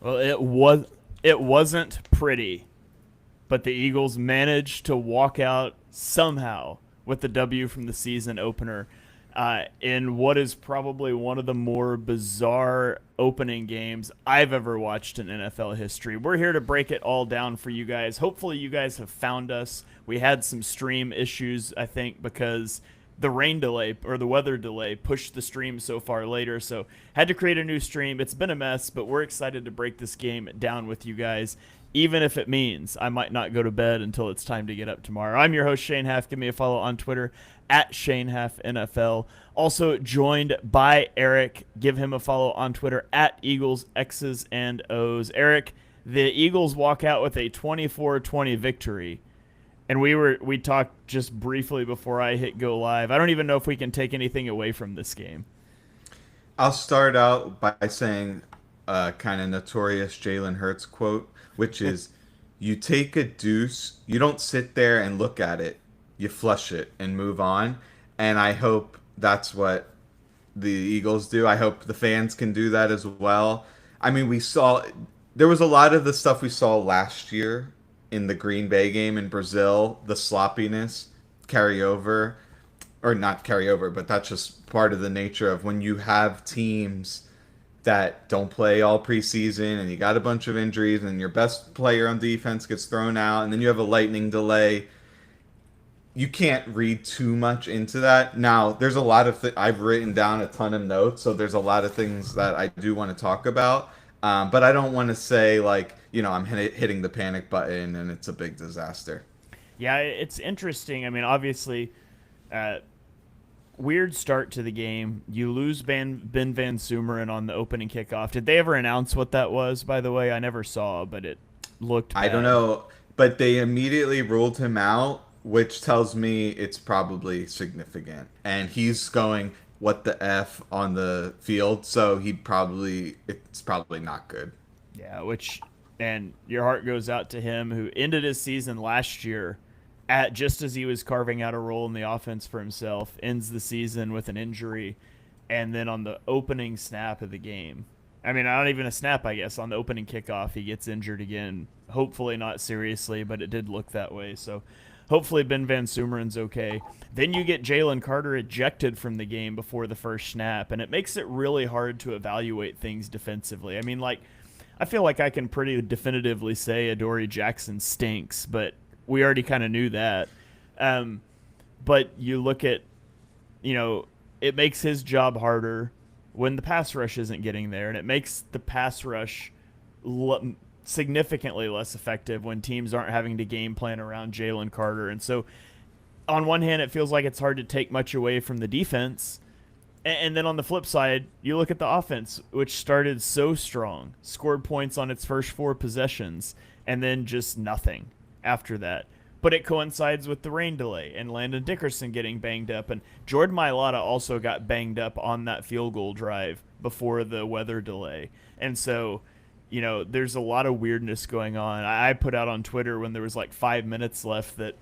Well, it wasn't pretty, but the Eagles managed to walk out somehow with the W from the season opener in what is probably one of the more bizarre opening games I've ever watched in NFL history. We're here to break it all down for you guys. Hopefully, you guys have found us. We had some stream issues, I think, because the rain delay or the weather delay pushed the stream so far later. So had to create a new stream. It's been a mess, but we're excited to break this game down with you guys, even if it means I might not go to bed until it's time to get up tomorrow. I'm your host, Shane Haff. Give me a follow on Twitter at Shane Haff NFL. Also joined by Eric. Give him a follow on Twitter at Eagles X's and O's. Eric, the Eagles walk out with a 24-20 victory. And we talked just briefly before I hit go live. I don't even know if we can take anything away from this game. I'll start out by saying a kind of notorious Jalen Hurts quote, which is, "You take a deuce, you don't sit there and look at it, you flush it and move on." And I hope that's what the Eagles do. I hope the fans can do that as well. I mean, we saw there was a lot of the stuff we saw last year in the Green Bay game in Brazil, the sloppiness carry over, or not carry over, but that's just part of the nature of when you have teams that don't play all preseason and you got a bunch of injuries and your best player on defense gets thrown out and then you have a lightning delay. You can't read too much into that. Now, there's a lot of I've written down a ton of notes, so there's a lot of things that I do want to talk about. But I don't want to say like, I'm hitting the panic button and it's a big disaster. Yeah, it's interesting. I mean, obviously, uh, weird start to the game. You lose Ben Van Sumeren on the opening kickoff. Did they ever announce what that was, by the way? I never saw, but it looked I don't bad. know, but they immediately ruled him out, which tells me it's probably significant. And he's going, what the F on the field, so it's probably not good. Yeah, and your heart goes out to him who ended his season last year at just as he was carving out a role in the offense for himself, ends the season with an injury, and then on the opening snap of the game. I mean, not even a snap, I guess. On the opening kickoff, he gets injured again. Hopefully not seriously, but it did look that way. So hopefully Ben Van Sumeren's okay. Then you get Jalen Carter ejected from the game before the first snap, and it makes it really hard to evaluate things defensively. I mean, like, I feel like I can pretty definitively say Adoree Jackson stinks, but we already kind of knew that. Um, but you look at, it makes his job harder when the pass rush isn't getting there, and it makes the pass rush significantly less effective when teams aren't having to game plan around Jalen Carter. And so, on one hand, it feels like it's hard to take much away from the defense. And then on the flip side, you look at the offense, which started so strong, scored points on its first 4 possessions, and then just nothing after that. But it coincides with the rain delay and Landon Dickerson getting banged up. And Jordan Mailata also got banged up on that field goal drive before the weather delay. And so, there's a lot of weirdness going on. I put out on Twitter when there was like 5 minutes left that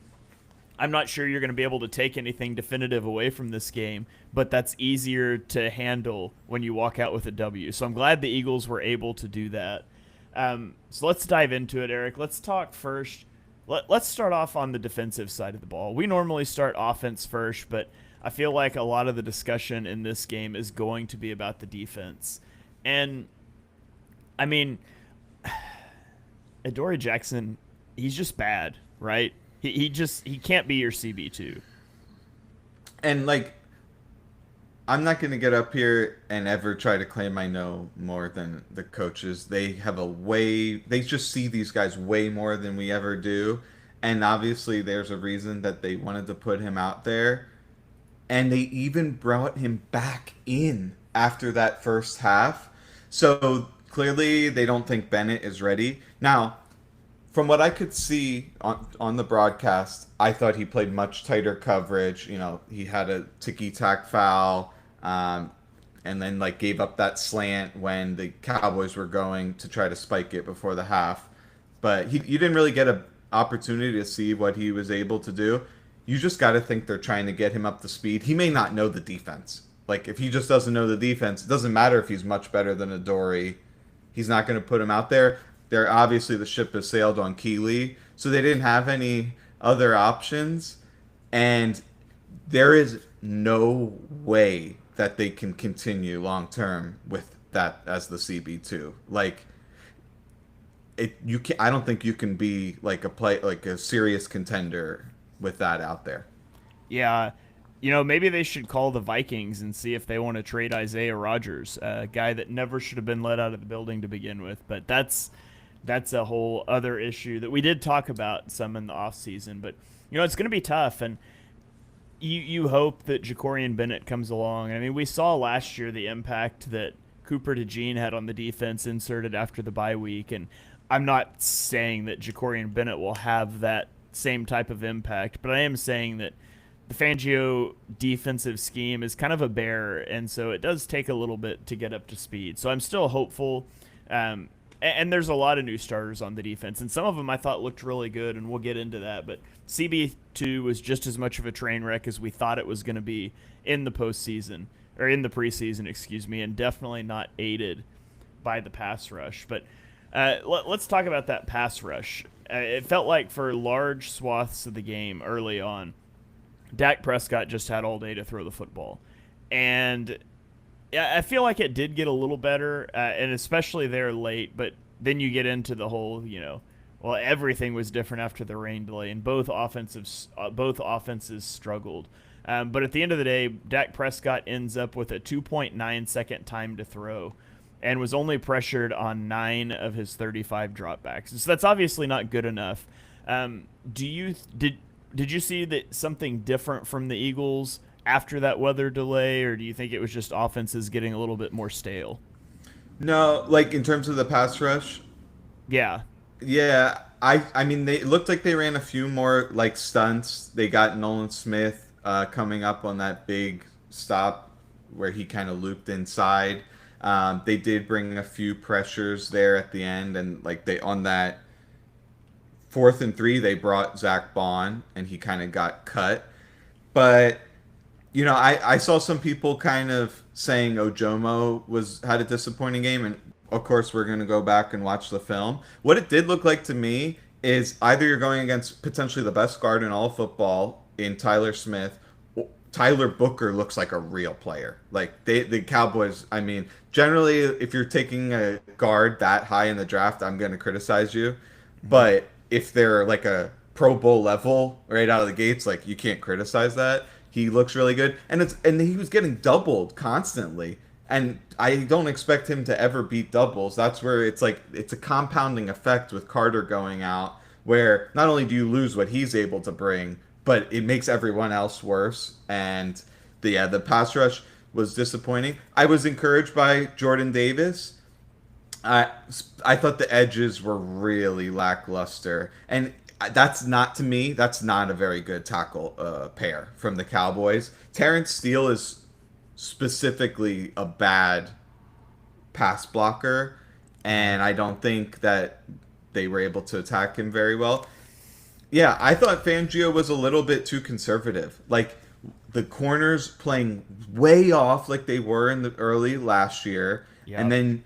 I'm not sure you're going to be able to take anything definitive away from this game, but that's easier to handle when you walk out with a W. So I'm glad the Eagles were able to do that. So let's dive into it, Eric. Let's talk first. Let's start off on the defensive side of the ball. We normally start offense first, but I feel like a lot of the discussion in this game is going to be about the defense. And, I mean, Adoree Jackson, he's just bad, right? He can't be your CB2. And like, I'm not gonna get up here and ever try to claim I know more than the coaches. They just see these guys way more than we ever do. And obviously there's a reason that they wanted to put him out there. And they even brought him back in after that first half. So clearly they don't think Bennett is ready. Now, from what I could see on the broadcast, I thought he played much tighter coverage. He had a ticky-tack foul, and then like gave up that slant when the Cowboys were going to try to spike it before the half. But you didn't really get an opportunity to see what he was able to do. You just got to think they're trying to get him up to speed. He may not know the defense. Like, if he just doesn't know the defense, it doesn't matter if he's much better than Adoree. He's not going to put him out there. They're obviously the ship has sailed on Keeley, so they didn't have any other options, and there is no way that they can continue long term with that as the CB2. Like you can I don't think you can be like a serious contender with that out there. Yeah. Maybe they should call the Vikings and see if they want to trade Isaiah Rodgers, a guy that never should have been let out of the building to begin with. But that's a whole other issue that we did talk about some in the offseason. But it's going to be tough, and you hope that Jacorian Bennett comes along. I mean, we saw last year the impact that Cooper DeJean had on the defense inserted after the bye week, and I'm not saying that Jacorian Bennett will have that same type of impact, but I am saying that the Fangio defensive scheme is kind of a bear, and so it does take a little bit to get up to speed. So I'm still hopeful. And there's a lot of new starters on the defense, and some of them I thought looked really good, and we'll get into that. But CB2 was just as much of a train wreck as we thought it was going to be in the postseason, or in the preseason, excuse me, and definitely not aided by the pass rush. But let's talk about that pass rush. It felt like for large swaths of the game early on, Dak Prescott just had all day to throw the football. And yeah, I feel like it did get a little better, and especially there late. But then you get into the whole, well, everything was different after the rain delay, and both offenses struggled. But at the end of the day, Dak Prescott ends up with a 2.9-second time to throw, and was only pressured on 9 of his 35 dropbacks. So that's obviously not good enough. Did you see that something different from the Eagles after that weather delay, or do you think it was just offenses getting a little bit more stale? No, like in terms of the pass rush, Yeah. yeah, I mean it looked like they ran a few more like stunts. They got Nolan Smith coming up on that big stop where he kind of looped inside. They did bring a few pressures there at the end, and like they on that 4th and 3 they brought Zach Bond and he kind of got cut. But I saw some people kind of saying Ojomo had a disappointing game, and of course we're gonna go back and watch the film. What it did look like to me is either you're going against potentially the best guard in all of football in Tyler Smith. Tyler Booker looks like a real player. Like the Cowboys. I mean, generally, if you're taking a guard that high in the draft, I'm gonna criticize you. But if they're like a Pro Bowl level right out of the gates, like you can't criticize that. He looks really good, and he was getting doubled constantly, and I don't expect him to ever beat doubles. That's where it's like it's a compounding effect with Carter going out, where not only do you lose what he's able to bring, but it makes everyone else worse. And the pass rush was disappointing. I was encouraged by Jordan Davis. I I thought the edges were really lackluster, and that's not to me. That's not a very good tackle pair from the Cowboys. Terrence Steele is specifically a bad pass blocker, and I don't think that they were able to attack him very well. Yeah, I thought Fangio was a little bit too conservative. Like the corners playing way off like they were in the early last year, Yeah. and then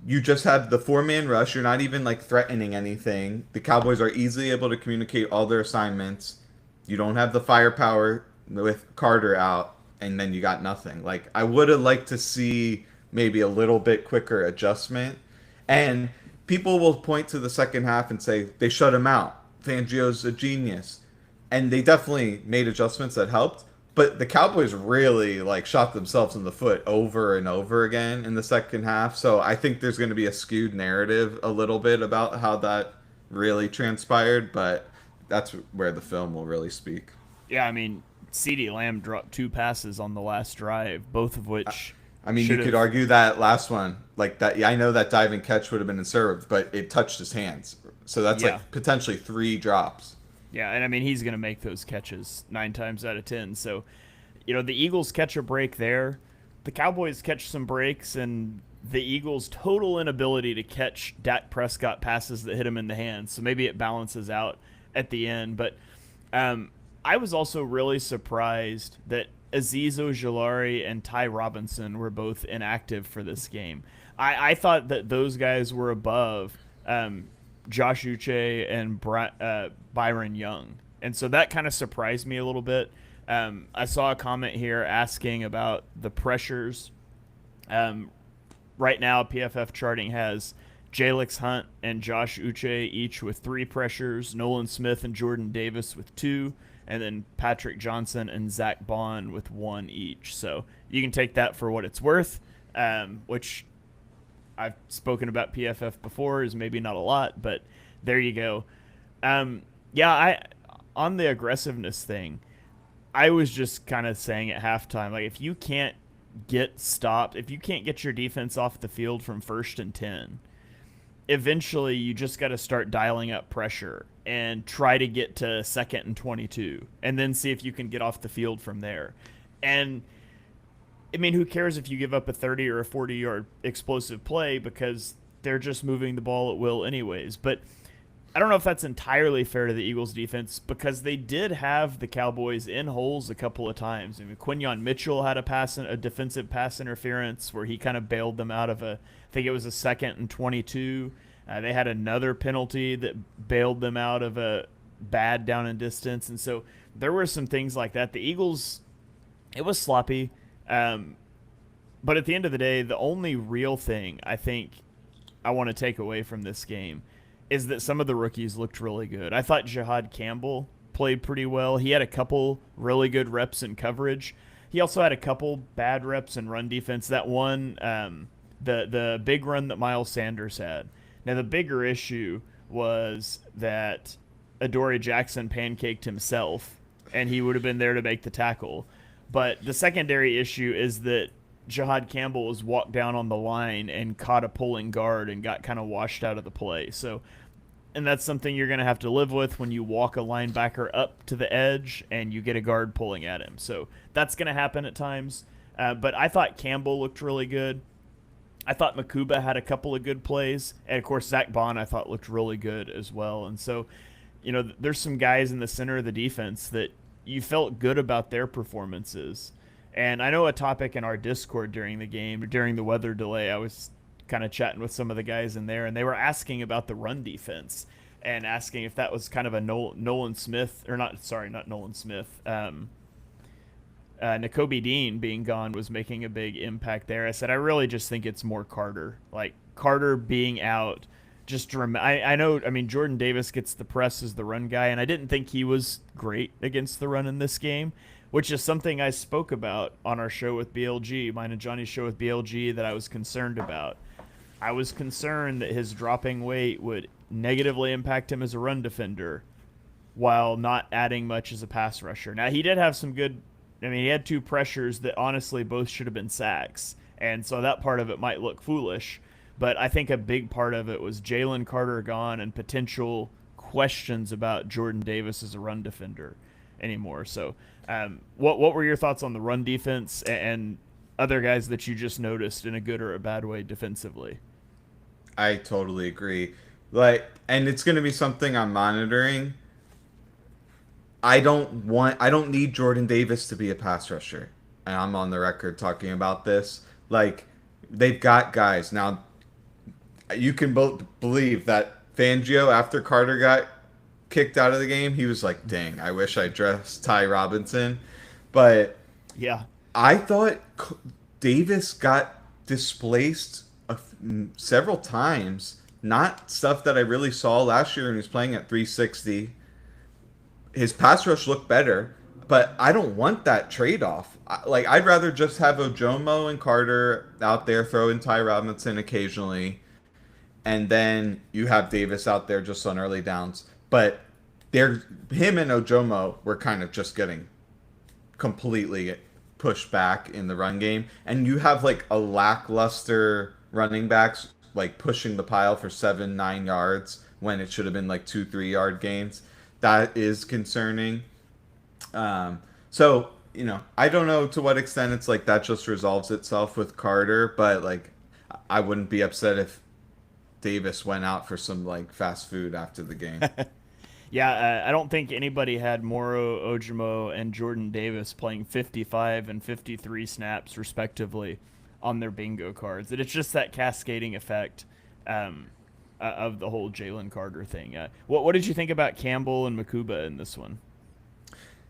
you just have the 4-man rush. You're not even like threatening anything. The Cowboys are easily able to communicate all their assignments. You don't have the firepower with Carter out, and then you got nothing. Like I would have liked to see maybe a little bit quicker adjustment. And people will point to the second half and say they shut him out. Fangio's a genius, and they definitely made adjustments that helped. But the Cowboys really like shot themselves in the foot over and over again in the second half. So I think there's going to be a skewed narrative a little bit about how that really transpired, but that's where the film will really speak. Yeah, I mean, CeeDee Lamb dropped 2 passes on the last drive, both of which I mean, you should could have. argue that last one, like that. Yeah, I know that diving catch would have been served, but it touched his hands, so that's Yeah. like potentially 3 drops. Yeah, and I mean he's going to make those catches 9 times out of 10. So, the Eagles catch a break there. The Cowboys catch some breaks, and the Eagles' total inability to catch Dak Prescott passes that hit him in the hands. So maybe it balances out at the end. But I was also really surprised that Azeez Ojulari and Ty Robinson were both inactive for this game. I thought that those guys were above Josh Uche and Byron Young, and so that kind of surprised me a little bit. I saw a comment here asking about the pressures. Um, right now, PFF charting has Jalix Hunt and Josh Uche each with 3 pressures, Nolan Smith and Jordan Davis with 2, and then Patrick Johnson and Zach Bond with 1 each. So you can take that for what it's worth, which I've spoken about PFF before is maybe not a lot, but there you go. Yeah, I on the aggressiveness thing, I was just kind of saying at halftime, like if you can't get stopped, if you can't get your defense off the field from 1st and 10, eventually you just got to start dialing up pressure and try to get to 2nd and 22 and then see if you can get off the field from there. And I mean, who cares if you give up a 30 or a 40-yard explosive play because they're just moving the ball at will anyways. But I don't know if that's entirely fair to the Eagles defense because they did have the Cowboys in holes a couple of times. I mean, Quinyon Mitchell had a defensive pass interference where he kind of bailed them out of I think it was a 2nd and 22. They had another penalty that bailed them out of a bad down and distance. And so there were some things like that. The Eagles, it was sloppy. But at the end of the day, the only real thing I think I want to take away from this game is that some of the rookies looked really good. I thought Jihad Campbell played pretty well. He had a couple really good reps in coverage. He also had a couple bad reps in run defense. That one, the big run that Miles Sanders had. Now, the bigger issue was that Adoree Jackson pancaked himself, and he would have been there to make the tackle. But the secondary issue is that Jihad Campbell was walked down on the line and caught a pulling guard and got kind of washed out of the play. So, and that's something you're going to have to live with when you walk a linebacker up to the edge and you get a guard pulling at him. So that's going to happen at times. But I thought Campbell looked really good. I thought Makuba had a couple of good plays. And, of course, Zach Bond I thought looked really good as well. And so, you know, there's some guys in the center of the defense that you felt good about their performances. And I know a topic in our Discord during the game, during the weather delay, I was kind of chatting with some of the guys in there, and they were asking about the run defense and asking if that was kind of a Nolan Smith, or not Nolan Smith. Nakobe Dean being gone was making a big impact there. I said, I really just think it's more Carter. Like, Carter being out, I know, I mean, Jordan Davis gets the press as the run guy, and I didn't think he was great against the run in this game, which is something I spoke about on our show with BLG, mine and Johnny's show with BLG, that I was concerned about. I was concerned that his dropping weight would negatively impact him as a run defender while not adding much as a pass rusher. Now, he did have some good, I mean, he had 2 pressures that honestly both should have been sacks, and so that part of it might look foolish, but I think a big part of it was Jalen Carter gone and potential questions about Jordan Davis as a run defender anymore. So what were your thoughts on the run defense and other guys that you just noticed in a good or a bad way defensively? I totally agree. Like, and it's going to be something I'm monitoring. I don't need Jordan Davis to be a pass rusher. And I'm on the record talking about this. Like, they've got guys. Now, you can both believe that Fangio, after Carter got kicked out of the game, he was like, dang, I wish I dressed Ty Robinson. But yeah, I thought Davis got displaced several times. Not stuff that I really saw last year when he was playing at 360. His pass rush looked better, but I don't want that trade-off. Like, I'd rather just have Ojomo and Carter out there throwing Ty Robinson occasionally, and then you have Davis out there just on early downs. But him and Ojomo were kind of just getting completely pushed back in the run game, and you have like a lackluster running backs like pushing the pile for 7-9 yards when it should have been like 2-3 yard gains. That is concerning. So, you know, I don't know to what extent it's like that just resolves itself with Carter, but like I wouldn't be upset if Davis went out for some like fast food after the game. Yeah, I don't think anybody had Moro Ojomo and Jordan Davis playing 55 and 53 snaps respectively on their bingo cards. And it's just that cascading effect um, of the whole Jalen Carter thing. What did you think about Campbell and Makuba in this one?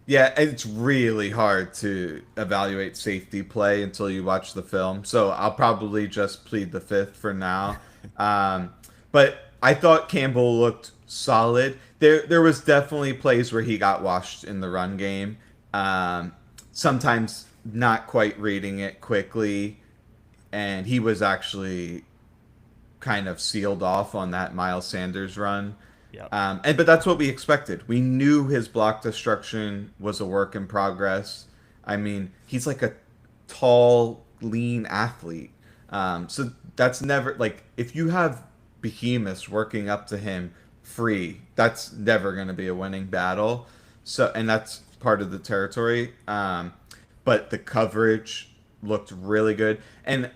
Yeah, it's really hard to evaluate safety play until you watch the film. So I'll probably just plead the fifth for now. Um, but I thought Campbell looked solid. There was definitely plays where he got washed in the run game. Um, Sometimes not quite reading it quickly, and he was actually kind of sealed off on that Miles Sanders run. Yep. But that's what we expected. We knew his block destruction was a work in progress. I mean, he's like a tall, lean athlete. So that's never like if you have behemoths working up to him free, that's never going to be a winning battle. So and that's part of the territory. But the coverage looked really good, and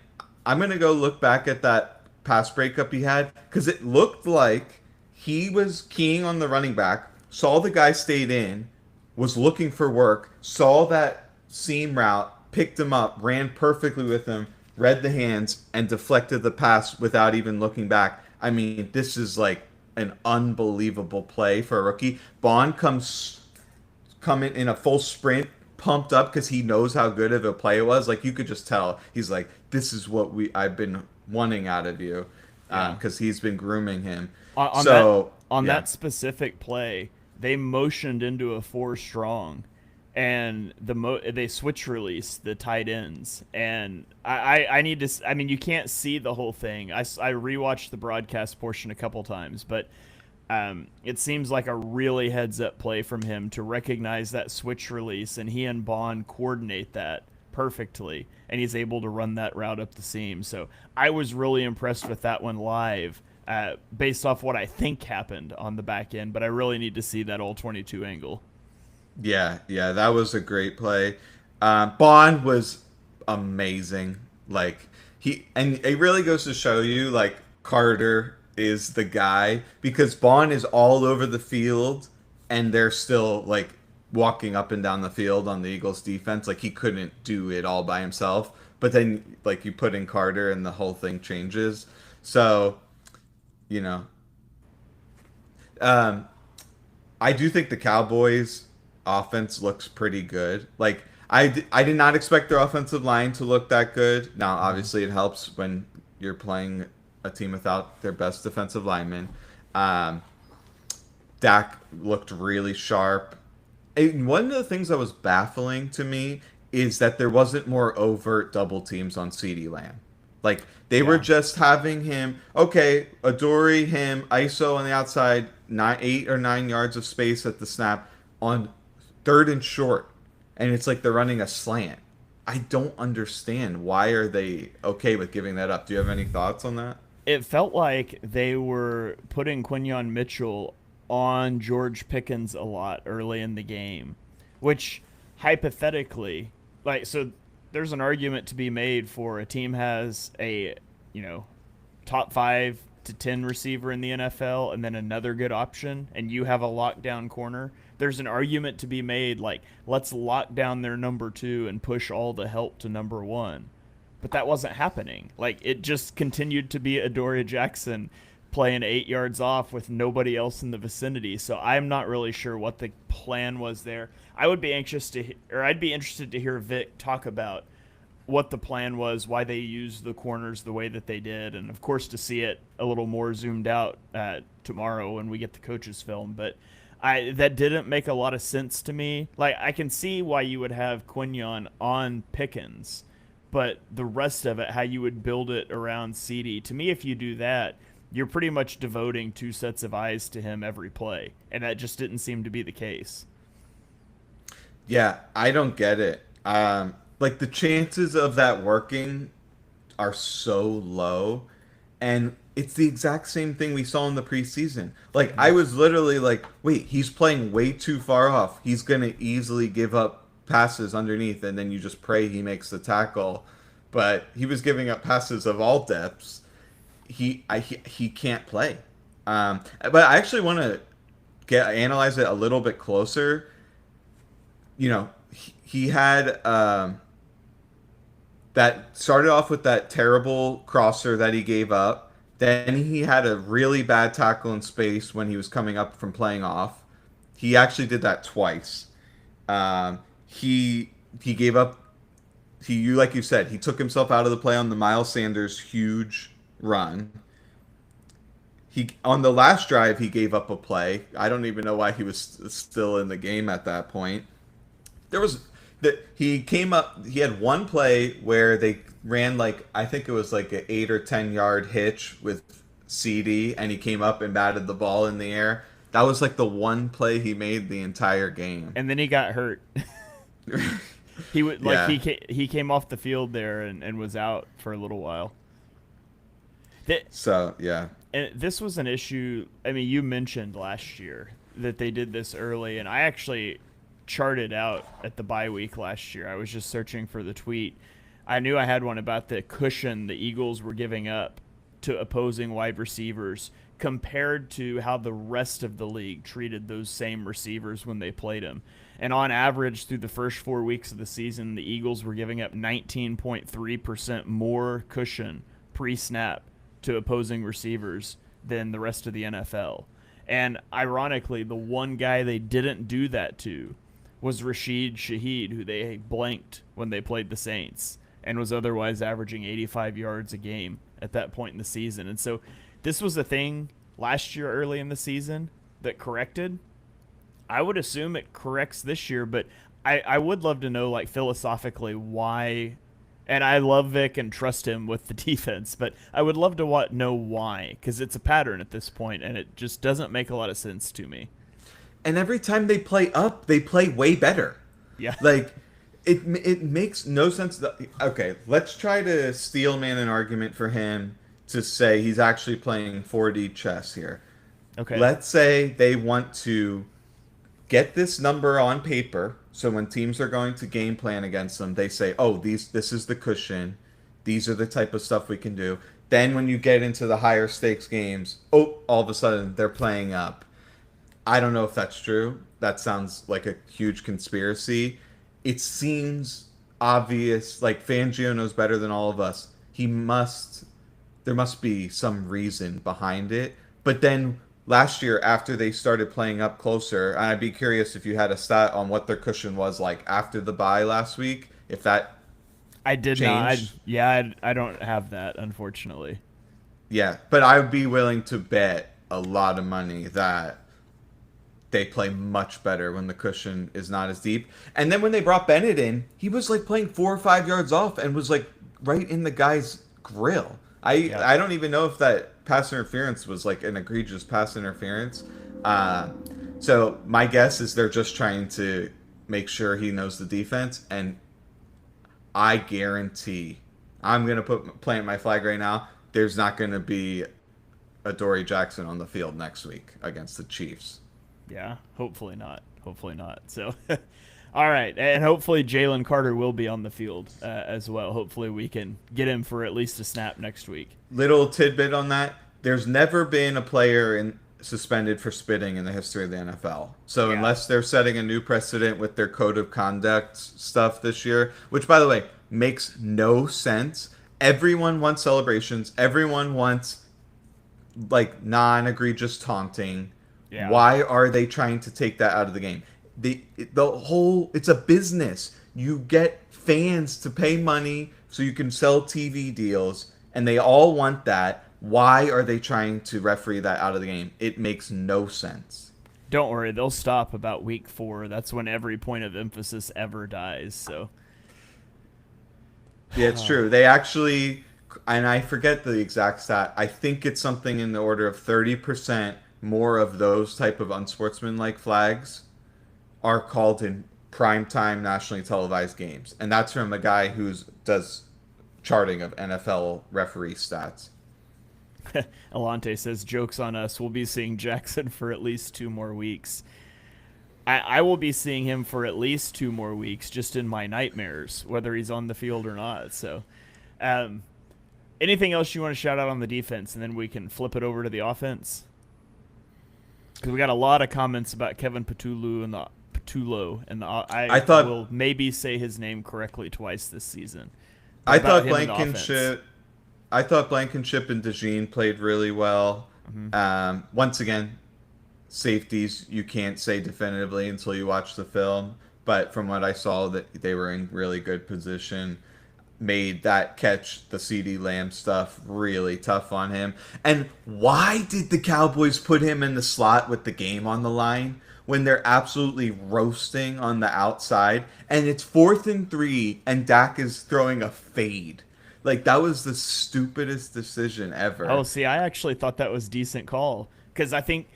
I'm gonna go look back at that pass breakup he had because it looked like he was keying on the running back, saw the guy stayed in, was looking for work, saw that seam route, picked him up, ran perfectly with him, read the hands, and deflected the pass without even looking back. I mean, this is like an unbelievable play for a rookie. Bond comes coming in a full sprint, pumped up because he knows how good of a play it was. Like you could just tell he's like, "This is what I've been wanting out of you," Yeah. because he's been grooming him. On So yeah, that specific play, they motioned into a four strong, and they switch release the tight ends, and I need to. I mean, you can't see the whole thing. I rewatched the broadcast portion a couple times, but it seems like a really heads up play from him to recognize that switch release, and he and Bond coordinate that perfectly, and he's able to run that route up the seam. So I was really impressed with that one live, based off what I think happened on the back end, but I really need to see that all 22 angle. yeah, that was a great play. Bond was amazing. Like and it really goes to show you, like Carter is the guy because Bond is all over the field, and they're still like walking up and down the field on the Eagles defense. Like he couldn't do it all by himself. But then like you put in Carter, and the whole thing changes. So you know, um, I do think the Cowboys offense looks pretty good. Like I did not expect their offensive line to look that good. Now, obviously, it helps when you're playing a team without their best defensive lineman. Um, Dak looked really sharp. And one of the things that was baffling to me is that there wasn't more overt double teams on CeeDee Lamb. Like they were Yeah. just having him, okay, Adoree him, ISO on the outside, 8 or 9 yards of space at the snap on third and short, and it's like they're running a slant. I don't understand why are they okay with giving that up. Do you have any thoughts on that? It felt like they were putting Quinyon Mitchell on George Pickens a lot early in the game, which hypothetically, like, so there's an argument to be made for a team has a, you know, top 5 to 10 receiver in the NFL and then another good option, and you have a lockdown corner. There's an argument to be made like, let's lock down their number 2 and push all the help to number 1. But that wasn't happening. Like it just continued to be Adoree Jackson playing 8 yards off with nobody else in the vicinity. So I'm not really sure what the plan was there. I would be anxious to, or I'd be interested to hear Vic talk about what the plan was, why they used the corners the way that they did, and of course to see it a little more zoomed out tomorrow when we get the coaches film. But that didn't make a lot of sense to me. Like I can see why you would have Quinyon on Pickens, but the rest of it, how you would build it around CD, to me, if you do that, you're pretty much devoting 2 sets of eyes to him every play, and that just didn't seem to be the case. Yeah, I don't get it. Like the chances of that working are so low, and it's the exact same thing we saw in the preseason. Like I was literally like, wait, he's playing way too far off. He's gonna easily give up passes underneath, and then you just pray he makes the tackle. But he was giving up passes of all depths. He can't play. But I actually want to get analyze it a little bit closer. You know, he had that started off with that terrible crosser that he gave up. Then he had a really bad tackle in space when he was coming up from playing off. He actually did that twice. He gave up. You like you said, he took himself out of the play on the Miles Sanders huge run. He on the last drive he gave up a play. I don't even know why he was still in the game at that point. There was that he came up. He had one play where they ran like I think it was like an 8 or 10 yard hitch with CD, and he came up and batted the ball in the air. That was like the one play he made the entire game. And then he got hurt. He would like Yeah. he came off the field there and was out for a little while. That, So yeah, and this was an issue. I mean, you mentioned last year that they did this early, and I actually charted out at the bye week last year. I was just searching for the tweet. I knew I had one about the cushion the Eagles were giving up to opposing wide receivers compared to how the rest of the league treated those same receivers when they played them. And on average, through the first 4 weeks of the season, the Eagles were giving up 19.3% more cushion pre-snap to opposing receivers than the rest of the NFL. And ironically, the one guy they didn't do that to was Rashid Shaheed, who they blanked when they played the Saints and was otherwise averaging 85 yards a game at that point in the season. And so this was a thing last year early in the season that corrected. I would assume it corrects this year, but I would love to know, like, philosophically why. And I love Vic and trust him with the defense, but I would love to know why, because it's a pattern at this point, and it just doesn't make a lot of sense to me. and every time they play up, they play way better. Yeah. Like it makes no sense. Okay, let's try to steel man an argument for him to say he's actually playing 4D chess here. Okay. Let's say they want to get this number on paper, so when teams are going to game plan against them, they say, "Oh, this is the cushion. These are the type of stuff we can do." Then when you get into the higher stakes games, oh, all of a sudden they're playing up. I don't know if that's true. That sounds like a huge conspiracy. It seems obvious. Like Fangio knows better than all of us. There must be some reason behind it. But then last year, after they started playing up closer, and I'd be curious if you had a stat on what their cushion was like after the bye last week. If that I did not. changed, I don't have that, unfortunately. yeah. But I would be willing to bet a lot of money that they play much better when the cushion is not as deep. And then when they brought Bennett in, he was like playing 4 or 5 yards off and was like right in the guy's grill. I don't even know if that pass interference was like an egregious pass interference. So my guess is they're just trying to make sure he knows the defense, and I guarantee I'm gonna plant my flag right now. There's not gonna be a Dory Jackson on the field next week against the Chiefs. Yeah, hopefully not. Hopefully not. So, all right, and hopefully Jalen Carter will be on the field as well. Hopefully we can get him for at least a snap next week. Little tidbit on that: there's never been a player suspended for spitting in the history of the NFL. So Yeah. unless they're setting a new precedent with their code of conduct stuff this year, which by the way makes no sense. Everyone wants celebrations. Everyone wants like non-egregious taunting. Yeah. Why are they trying to take that out of the game? The whole it's a business. You get fans to pay money so you can sell TV deals, and they all want that. Why are they trying to referee that out of the game? It makes no sense. Don't worry, they'll stop about week 4. That's when every point of emphasis ever dies. So, Yeah, it's true. They actually, and I forget the exact stat. I think it's something in the order of 30% more of those type of unsportsmanlike flags are called in primetime nationally televised games. And that's from a guy who does charting of NFL referee stats. Alante says, "Joke's on us. We'll be seeing Jackson for at least 2 more weeks." I will be seeing him for at least 2 more weeks, just in my nightmares, whether he's on the field or not. So, anything else you want to shout out on the defense, and then we can flip it over to the offense? Because we got a lot of comments about Kevin Patullo and I I thought will maybe say his name correctly twice this season. I about thought him in the offense. Blankenship and DeJean played really well. Hmm. Once again, safeties you can't say definitively until you watch the film, but from what I saw, that they were in really good position. Made that catch, the CD Lamb stuff, really tough on him. And why did the Cowboys put him in the slot with the game on the line when they're absolutely roasting on the outside? And it's 4th and 3, and Dak is throwing a fade. Like, that was the stupidest decision Oh, ever. see, I actually thought that was decent call because I think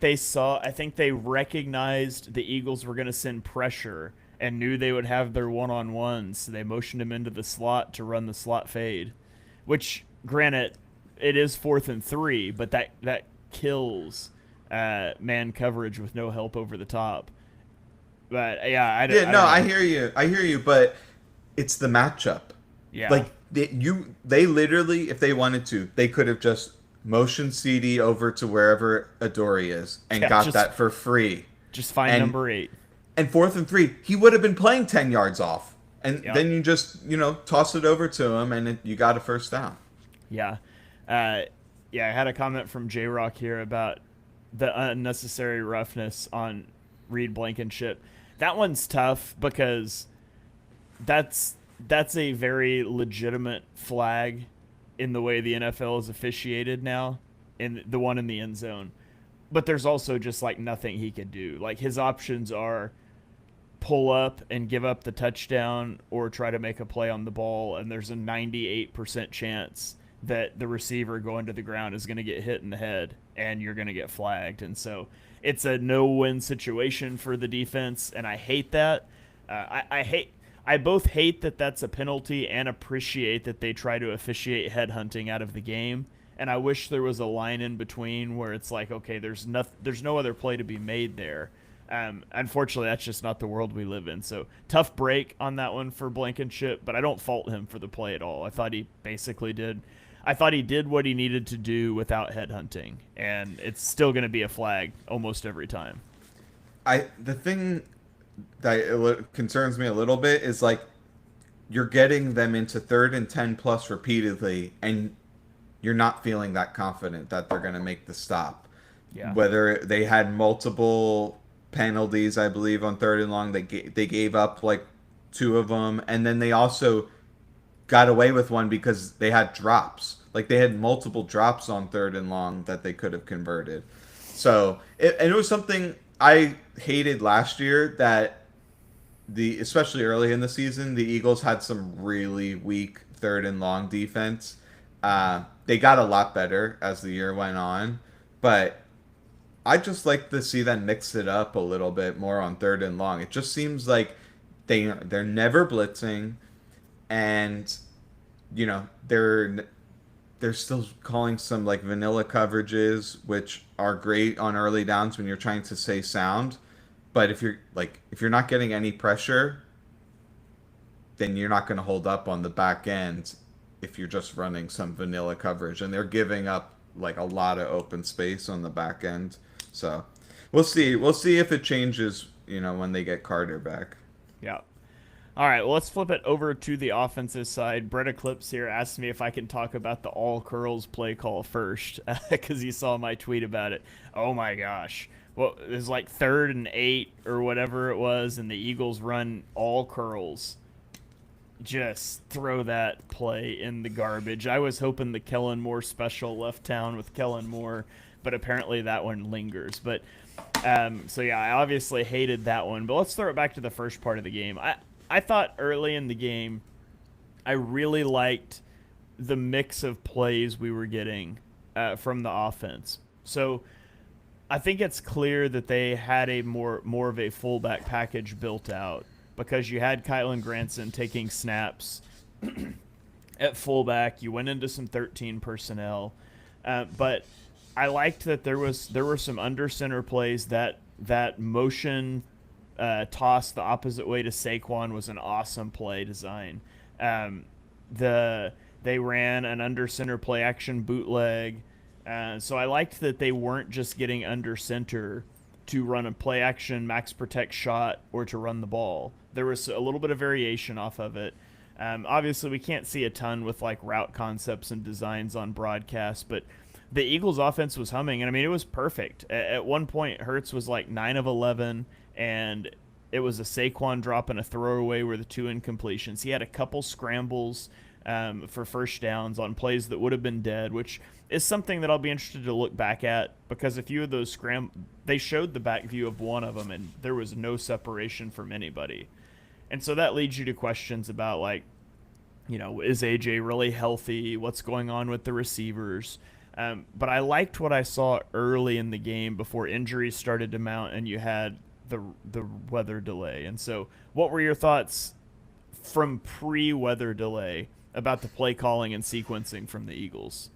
they recognized the Eagles were going to send pressure and knew they would have their one-on-ones. So they motioned him into the slot to run the slot fade, which, granted, it is 4th and 3, but that kills man coverage with no help over the top. But yeah, Yeah, I no, don't I know. hear you. I hear you, but it's the matchup. Yeah, Like they literally, if they wanted to, they could have just motioned CD over to wherever Adori is and yeah, got that for free. just find And number 8. 4th and 3, he would have been playing 10 yards off, and Yep. then you just toss it over to him, and you got a first down. Yeah. Uh, yeah, I had a comment from J Rock here about the unnecessary roughness on Reed Blankenship. That one's tough because that's that's a very legitimate flag in the way the NFL is officiated now, in the one in the end zone. But there's also just like nothing he could do. Like his options are pull up and give up the touchdown or try to make a play on the ball, and there's a 98% chance that the receiver going to the ground is going to get hit in the head and you're going to get flagged. And so it's a no-win situation for the defense, and I hate that. I both hate that that's a penalty and appreciate that they try to officiate headhunting out of the game. And I wish there was a line in between where it's like, okay, there's no other play to be made there. Unfortunately, that's just not the world we live in. So tough break on that one for Blankenship, but I don't fault him for the play at all. I thought he basically did. I thought he did what he needed to do without headhunting, and it's still going to be a flag almost every time. The thing that concerns me a little bit is like you're getting them into 3rd and 10 plus repeatedly, and you're not feeling that confident that they're going to make the stop. Yeah. Whether they had multiple penalties, I believe, on 3rd and long, they gave up like 2 of them, and then they also got away with one because they had drops. Like they had multiple drops on 3rd and long that they could have converted. So and it was something I hated last year, that especially early in the season, the Eagles had some really weak 3rd and long defense. They got a lot better as the year went on, but I just like to see them mix it up a little bit more on 3rd and long. It just seems like they're never blitzing, and they're still calling some like vanilla coverages, which are great on early downs when you're trying to stay sound. But if you're not getting any pressure, then you're not going to hold up on the back end if you're just running some vanilla coverage. And they're giving up like a lot of open space on the back end. So we'll see. We'll see if it changes, when they get Carter back. Yeah. All right, well, let's flip it over to the offensive side. Brett Eclipse here asked me if I can talk about the all curls play call first because he saw my tweet about it. Oh my gosh. Well, it was like 3rd and 8 or whatever it was, and the Eagles run all curls. Just throw that play in the garbage. I was hoping the Kellen Moore special left town with Kellen Moore, but apparently that one lingers. But so yeah, I obviously hated that one. But let's throw it back to the first part of the game. I thought early in the game, I really liked the mix of plays we were getting from the offense. So I think it's clear that they had a more of a fullback package built out because you had Kylan Granson taking snaps at fullback. You went into some 13 personnel, but I liked that there were some under center plays that motion toss the opposite way to Saquon was an awesome play design. They ran an under center play action bootleg. So I liked that they weren't just getting under center to run a play action max protect shot or to run the ball. There was a little bit of variation off of it. Obviously, we can't see a ton with like route concepts and designs on broadcast, but the Eagles' offense was humming, and I mean, it was perfect. At one point, Hurts was like 9 of 11, and it was a Saquon drop and a throwaway were the two incompletions. He had a couple scrambles for first downs on plays that would have been dead, which is something that I'll be interested to look back at because a few of those they showed the back view of one of them, and there was no separation from anybody. And so that leads you to questions about like, is AJ really healthy? What's going on with the receivers? But I liked what I saw early in the game before injuries started to mount and you had the weather delay. And so, what were your thoughts from pre-weather delay about the play calling and sequencing from the Eagles?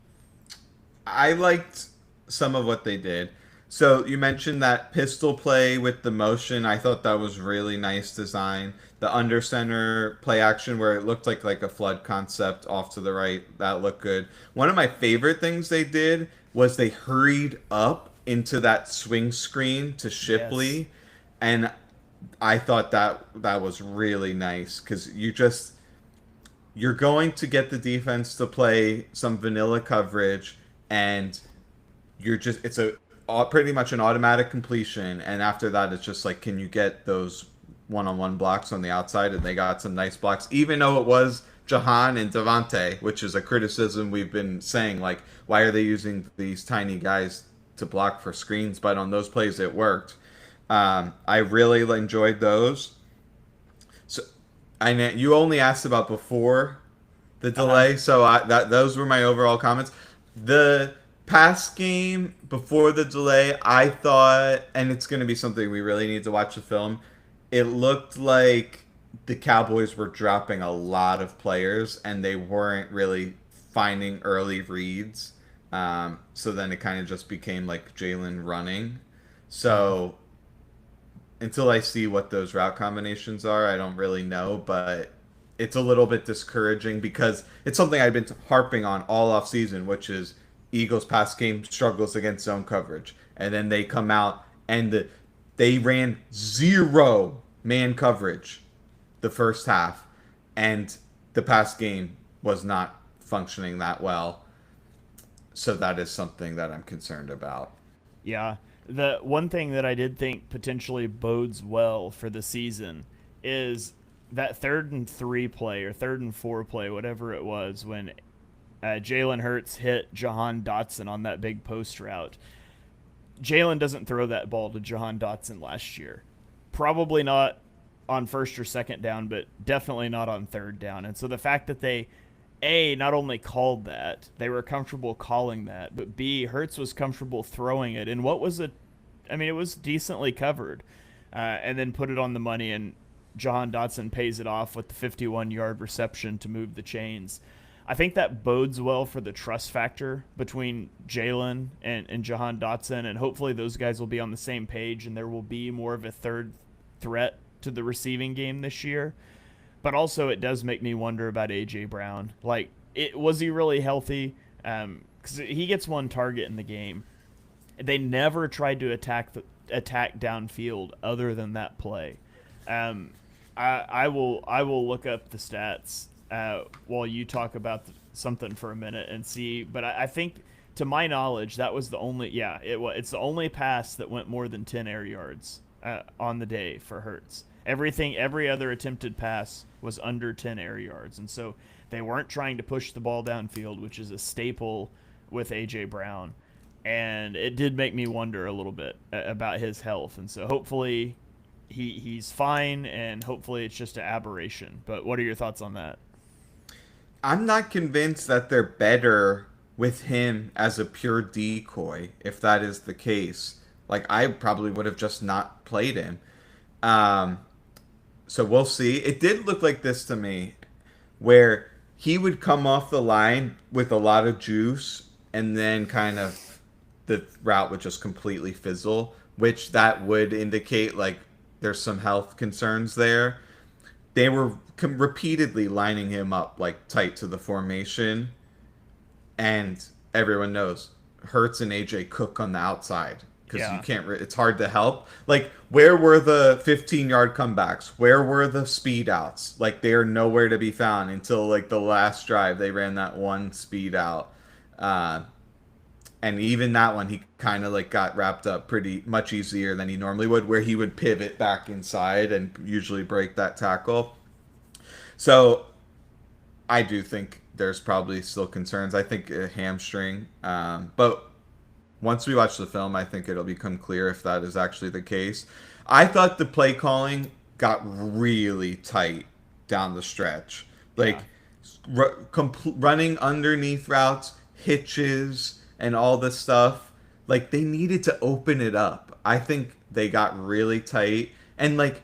I liked some of what they did. So you mentioned that pistol play with the motion. I thought that was really nice design. The under center play action where it looked like a flood concept off to the right, that looked good. One of my favorite things they did was they hurried up into that swing screen to Yes. Shipley, and I thought that was really nice because you're going to get the defense to play some vanilla coverage, and it's a pretty much an automatic completion, and after that it's just like, can you get those one-on-one blocks on the outside? And they got some nice blocks, even though it was Jahan and Devontae, which is a criticism we've been saying, like, why are they using these tiny guys to block for screens? But on those plays it worked. I really enjoyed those. So I know you only asked about before the Uh huh. delay, so those were my overall comments. The pass game before the delay, I thought, and it's going to be something we really need to watch the film. It looked like the Cowboys were dropping a lot of players, and they weren't really finding early reads. So then it kind of just became like Jalen running. Yeah. So until I see what those route combinations are, I don't really know, but it's a little bit discouraging because it's something I've been harping on all off season, which is Eagles pass game struggles against zone coverage, and then they come out and they ran zero man coverage the first half, and the pass game was not functioning that well. So that is something that I'm concerned about. Yeah. The one thing that I did think potentially bodes well for the season is that 3rd and 3 play or 3rd and 4 play, whatever it was, when Jalen Hurts hit Jahan Dotson on that big post route. Jalen doesn't throw that ball to Jahan Dotson last year. Probably not on first or second down, but definitely not on third down. And so the fact that they not only called that, they were comfortable calling that, but B, Hertz was comfortable throwing it. And what was it? I mean, it was decently covered, and then put it on the money, and Jahan Dotson pays it off with the 51-yard reception to move the chains. I think that bodes well for the trust factor between Jalen and Jahan Dotson, and hopefully those guys will be on the same page, and there will be more of a third threat to the receiving game this year. But also, it does make me wonder about AJ Brown. Like, was he really healthy? Because he gets one target in the game. They never tried to attack downfield other than that play. Um, I will look up the stats while you talk about something for a minute and see. But I think, to my knowledge, that was the only. Yeah, it's the only pass that went more than 10 air yards on the day for Hertz. Every other attempted pass was under 10 air yards, and so they weren't trying to push the ball downfield, which is a staple with AJ Brown. And it did make me wonder a little bit about his health, and so hopefully he's fine, and hopefully it's just an aberration. But what are your thoughts on that? I'm not convinced that they're better with him as a pure decoy, if that is the case. Like, I probably would have just not played him. Um, so we'll see. It did look like this to me, where he would come off the line with a lot of juice, and then kind of the route would just completely fizzle, which that would indicate like there's some health concerns there. They were repeatedly lining him up like tight to the formation, and everyone knows Hertz and AJ cook on the outside. because you Yeah. can't. It's hard to help. Like, where were the 15-yard comebacks? Where were the speed outs? Like, they are nowhere to be found until like the last drive. They ran that one speed out, uh, and even that one he kind of like got wrapped up pretty much easier than he normally would, where he would pivot back inside and usually break that tackle. So I do think there's probably still concerns. I think a hamstring, but once we watch the film, I think it'll become clear if that is actually the case. I thought the play calling got really tight down the stretch, Yeah. like running underneath routes, hitches, and all this stuff. Like, they needed to open it up. I think they got really tight, and like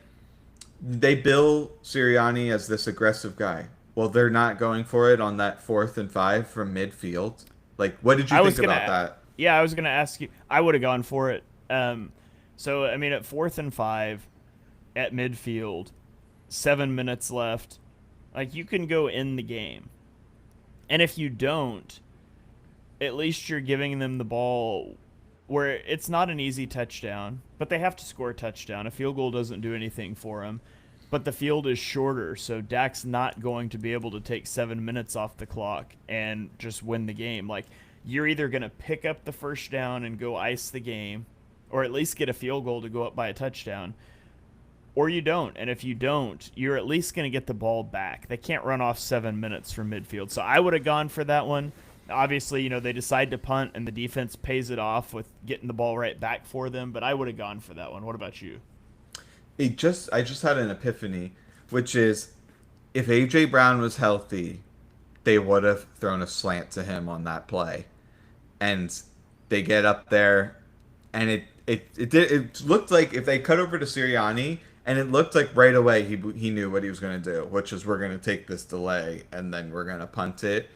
they bill Sirianni as this aggressive guy. Well, they're not going for it on that 4th and 5 from midfield. Like, what did you I was think gonna, about that? yeah, I was gonna ask you. I would have gone for it. So I mean, at 4th and 5, at midfield, 7 minutes left, like you can go in the game, and if you don't, at least you're giving them the ball where it's not an easy touchdown, but they have to score a touchdown. A field goal doesn't do anything for them, but the field is shorter, so Dak's not going to be able to take 7 minutes off the clock and just win the game. Like, you're either going to pick up the first down and go ice the game, or at least get a field goal to go up by a touchdown, or you don't. And if you don't, you're at least going to get the ball back. They can't run off 7 minutes from midfield. So I would have gone for that one. Obviously, they decide to punt and the defense pays it off with getting the ball right back for them, but I would have gone for that one. What about you? I just had an epiphany, which is if AJ Brown was healthy, they would have thrown a slant to him on that play. And they get up there, and it looked like if they cut over to Sirianni, and it looked like right away he knew what he was going to do, which is we're going to take this delay and then we're going to punt it.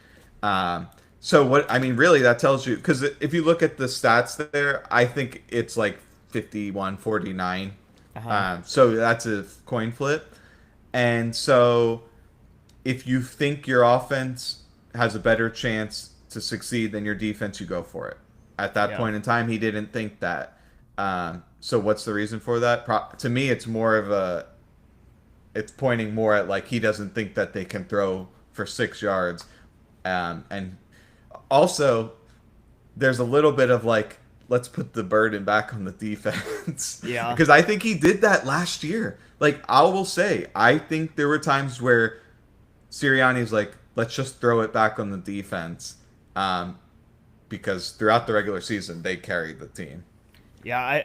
So what I mean, really, that tells you, because if you look at the stats there, I think it's like 51-49. Uh-huh. So that's a coin flip. And so if you think your offense has a better chance to succeed than your defense, you go for it. At that Yeah. point in time, he didn't think that. So what's the reason for that? To me, it's more of it's pointing more at like he doesn't think that they can throw for 6 yards. And also, there's a little bit of like, let's put the burden back on the defense. Yeah. Because I think he did that last year. Like, I will say, I think there were times where Sirianni's like, let's just throw it back on the defense. Because throughout the regular season, they carried the team. Yeah,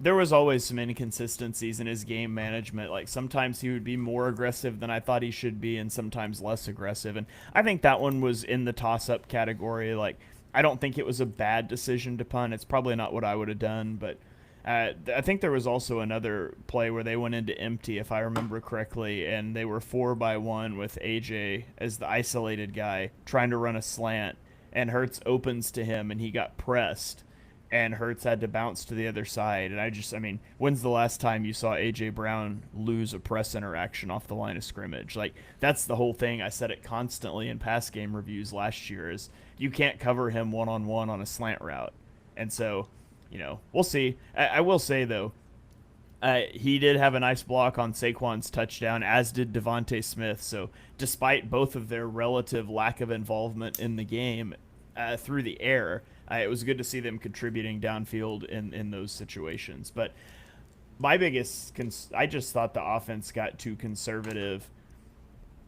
there was always some inconsistencies in his game management. Like, sometimes he would be more aggressive than I thought he should be, and sometimes less aggressive. And I think that one was in the toss-up category. Like, I don't think it was a bad decision to punt. It's probably not what I would have done, but I think there was also another play where they went into empty, if I remember correctly, and they were 4-by-1 with AJ as the isolated guy trying to run a slant, and Hurts opens to him, and he got pressed, and Hurts had to bounce to the other side. And I mean, when's the last time you saw AJ Brown lose a press interaction off the line of scrimmage? Like, that's the whole thing. I said it constantly in pass game reviews last year is you can't cover him one-on-one on a slant route. And so, we'll see. I will say, though, he did have a nice block on Saquon's touchdown, as did Devontae Smith. So despite both of their relative lack of involvement in the game through the air, it was good to see them contributing downfield in those situations. But my biggest I just thought the offense got too conservative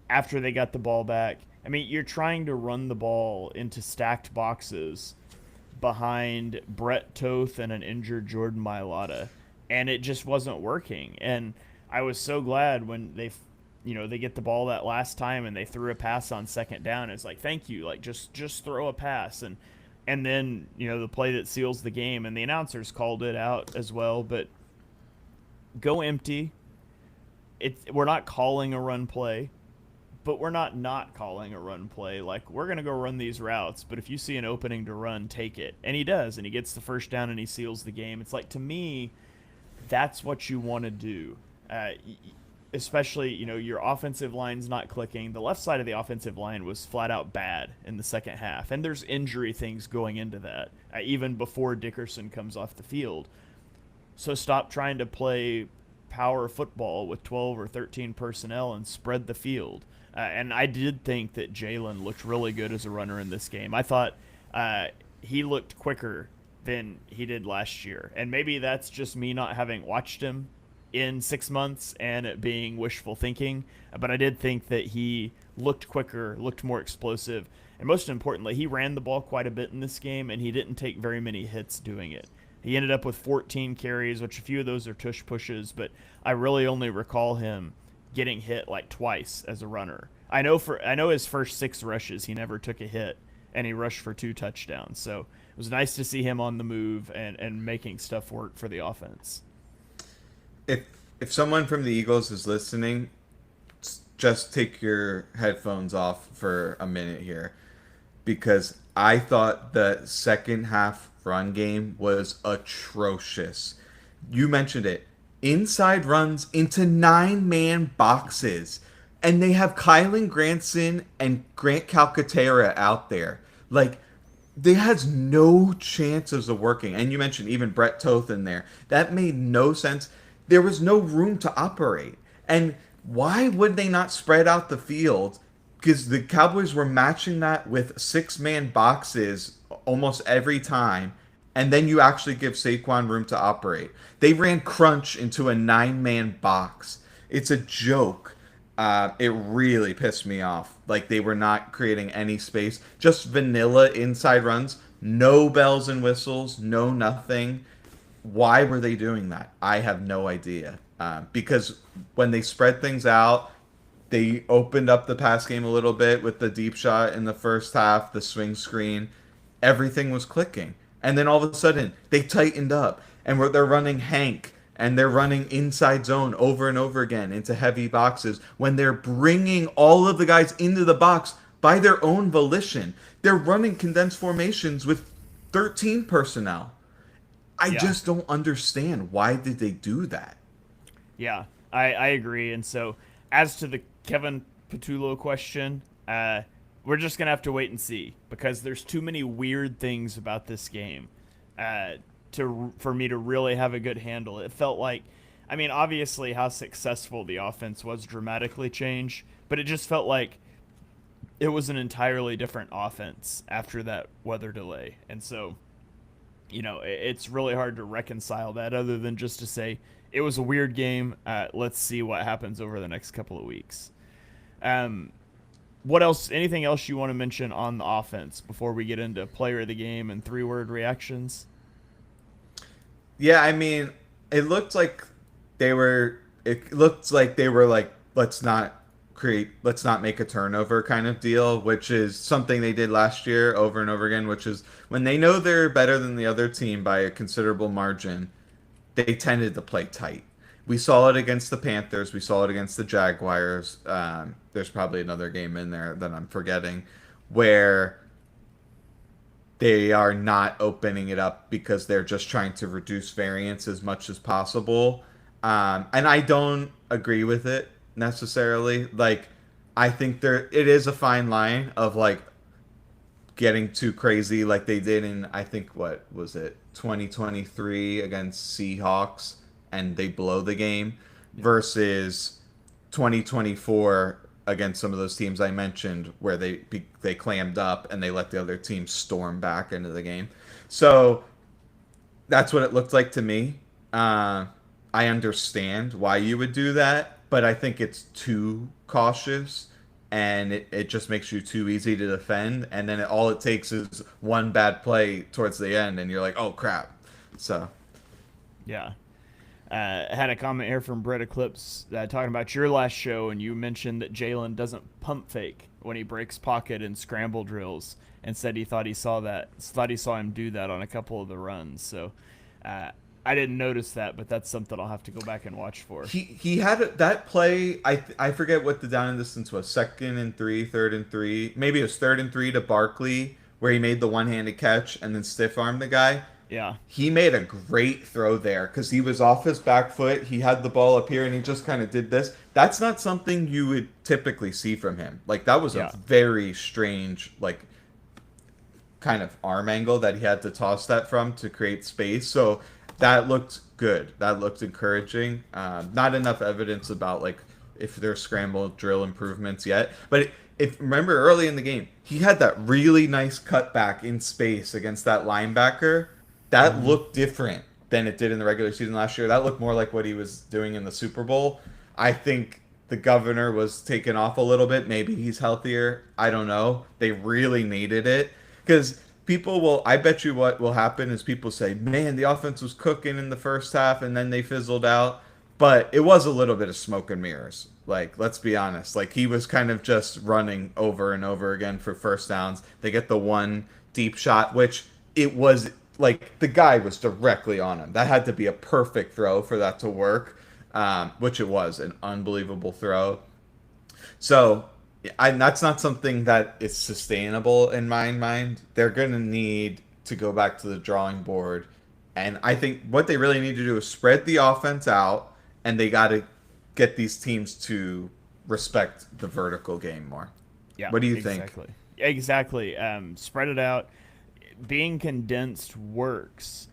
after they got the ball back. I mean, you're trying to run the ball into stacked boxes behind Brett Toth and an injured Jordan Mailata, and it just wasn't working. And I was so glad when they get the ball that last time and they threw a pass on second down. It's like, thank you, like just throw a pass. And then the play that seals the game, and the announcers called it out as well, but go empty. We're not calling a run play, but we're not calling a run play. Like, we're going to go run these routes, but if you see an opening to run, take it. And he does, and he gets the first down and he seals the game. It's like, to me, that's what you want to do. especially, your offensive line's not clicking. The left side of the offensive line was flat out bad in the second half, and there's injury things going into that, even before Dickerson comes off the field. So stop trying to play power football with 12 or 13 personnel and spread the field. And I did think that Jalen looked really good as a runner in this game. I thought he looked quicker than he did last year. And maybe that's just me not having watched him in 6 months and it being wishful thinking. But I did think that he looked quicker, looked more explosive. And most importantly, he ran the ball quite a bit in this game, and he didn't take very many hits doing it. He ended up with 14 carries, which a few of those are tush pushes, but I really only recall him getting hit like twice as a runner. I know his first 6 rushes he never took a hit, and he rushed for 2 touchdowns. So it was nice to see him on the move and making stuff work for the offense. If someone from the Eagles is listening, just take your headphones off for a minute here, because I thought the second half run game was atrocious. You mentioned it. Inside runs into 9-man boxes. And they have Kylan Granson and Grant Calcaterra out there. Like, they has no chances of working. And you mentioned even Brett Toth in there. That made no sense. There was no room to operate. And why would they not spread out the field? Because the Cowboys were matching that with 6-man boxes almost every time, and then you actually give Saquon room to operate. They ran crunch into a 9-man box. It's a joke. It really pissed me off. Like, they were not creating any space. Just vanilla inside runs. No bells and whistles. No nothing. Why were they doing that? I have no idea. Because when they spread things out, they opened up the pass game a little bit with the deep shot in the first half, the swing screen. Everything was clicking. And then all of a sudden, they tightened up. And they're running Hank. And they're running inside zone over and over again into heavy boxes when they're bringing all of the guys into the box by their own volition. They're running condensed formations with 13 personnel. I just don't understand. Why did they do that? Yeah, I agree. And so, as to the Kevin Patullo question, we're just going to have to wait and see, because there's too many weird things about this game for me to really have a good handle. It felt like, I mean, obviously how successful the offense was dramatically changed, but it just felt like it was an entirely different offense after that weather delay. And so, it's really hard to reconcile that, other than just to say it was a weird game. Let's see what happens over the next couple of weeks. What else? Anything else you want to mention on the offense before we get into player of the game and 3-word reactions? Yeah, I mean, it looked like they were. It looked like they were like, let's not make a turnover kind of deal, which is something they did last year over and over again. Which is when they know they're better than the other team by a considerable margin, they tended to play tight. We saw it against the Panthers. We saw it against the Jaguars. There's probably another game in there that I'm forgetting where they are not opening it up because they're just trying to reduce variance as much as possible. And I don't agree with it necessarily. Like, I think it is a fine line of like getting too crazy like they did in, I think, what was it, 2023 against Seahawks, and they blow the game, versus 2024 against some of those teams I mentioned where they clammed up and they let the other team storm back into the game. So that's what it looked like to me. I understand why you would do that, but I think it's too cautious, and it just makes you too easy to defend. And then all it takes is one bad play towards the end, and you're like, oh, crap. So, yeah. I had a comment here from Brett Eclipse talking about your last show, and you mentioned that Jalen doesn't pump fake when he breaks pocket in scramble drills, and said he thought he saw him do that on a couple of the runs. So I didn't notice that, but that's something I'll have to go back and watch for. He had that play. I forget what the down and distance was. 2nd and 3, 3rd and 3. Maybe it was 3rd and 3 to Barkley, where he made the one-handed catch and then stiff armed the guy. Yeah. He made a great throw there because he was off his back foot. He had the ball up here and he just kind of did this. That's not something you would typically see from him. Like that was a Yeah. very strange, like kind of arm angle that he had to toss that from to create space. So that looked good. That looked encouraging. Not enough evidence about like if there's scramble drill improvements yet, but if remember early in the game, he had that really nice cutback in space against that linebacker. That Hmm. looked different than it did in the regular season last year. That looked more like what he was doing in the Super Bowl. I think the governor was taken off a little bit. Maybe he's healthier. I don't know. They really needed it because people will. I bet you what will happen is people say, "Man, the offense was cooking in the first half, and then they fizzled out." But it was a little bit of smoke and mirrors. Like, let's be honest. Like he was kind of just running over and over again for first downs. They get the one deep shot, which it was like the guy was directly on him. That had to be a perfect throw for that to work, which it was an unbelievable throw. So that's not something that is sustainable in my mind. They're going to need to go back to the drawing board. And I think what they really need to do is spread the offense out, and they got to get these teams to respect the vertical game more. Yeah. What do you think? Exactly. Exactly. Spread it out. Being condensed works.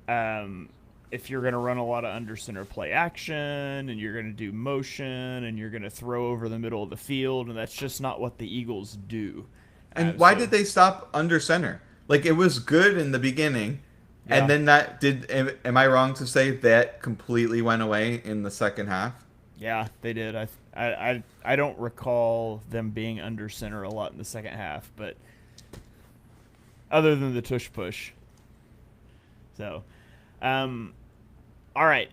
Um, if you're going to run a lot of under center play action and you're going to do motion and you're going to throw over the middle of the field, and that's just not what the Eagles do. And why did So, they stop under center? Like it was good in the beginning, and yeah. then that did. Am I wrong to say that completely went away in the second half? Yeah, they did. I don't recall them being under center a lot in the second half, but other than the tush push. So, um, all right.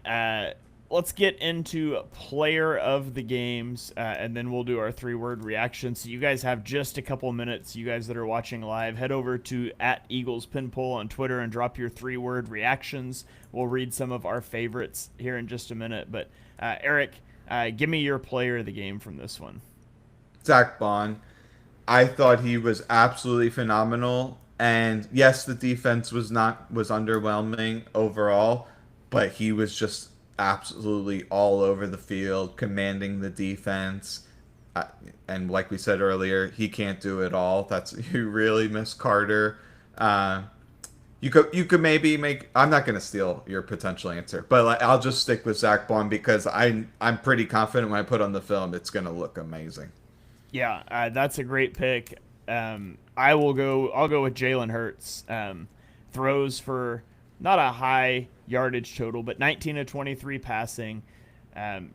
Let's get into player of the games, and then we'll do our 3-word reaction. So you guys have just a couple minutes. You guys that are watching live, head over to @EaglesPinPoll on Twitter and drop your 3-word reactions. We'll read some of our favorites here in just a minute. But Eric, give me your player of the game from this one. Zach Bond. I thought he was absolutely phenomenal. And yes, the defense was underwhelming overall, but he was just absolutely all over the field, commanding the defense. Uh, and like we said earlier, he can't do it all. That's you really miss Carter. Uh, you could maybe make. I'm not going to steal your potential answer, but like, I'll just stick with Zach Bond because I'm pretty confident when I put on the film, it's going to look amazing. Yeah, that's a great pick. I will go. I'll go with Jalen Hurts. Throws for not a high yardage total, but 19 to 23 passing.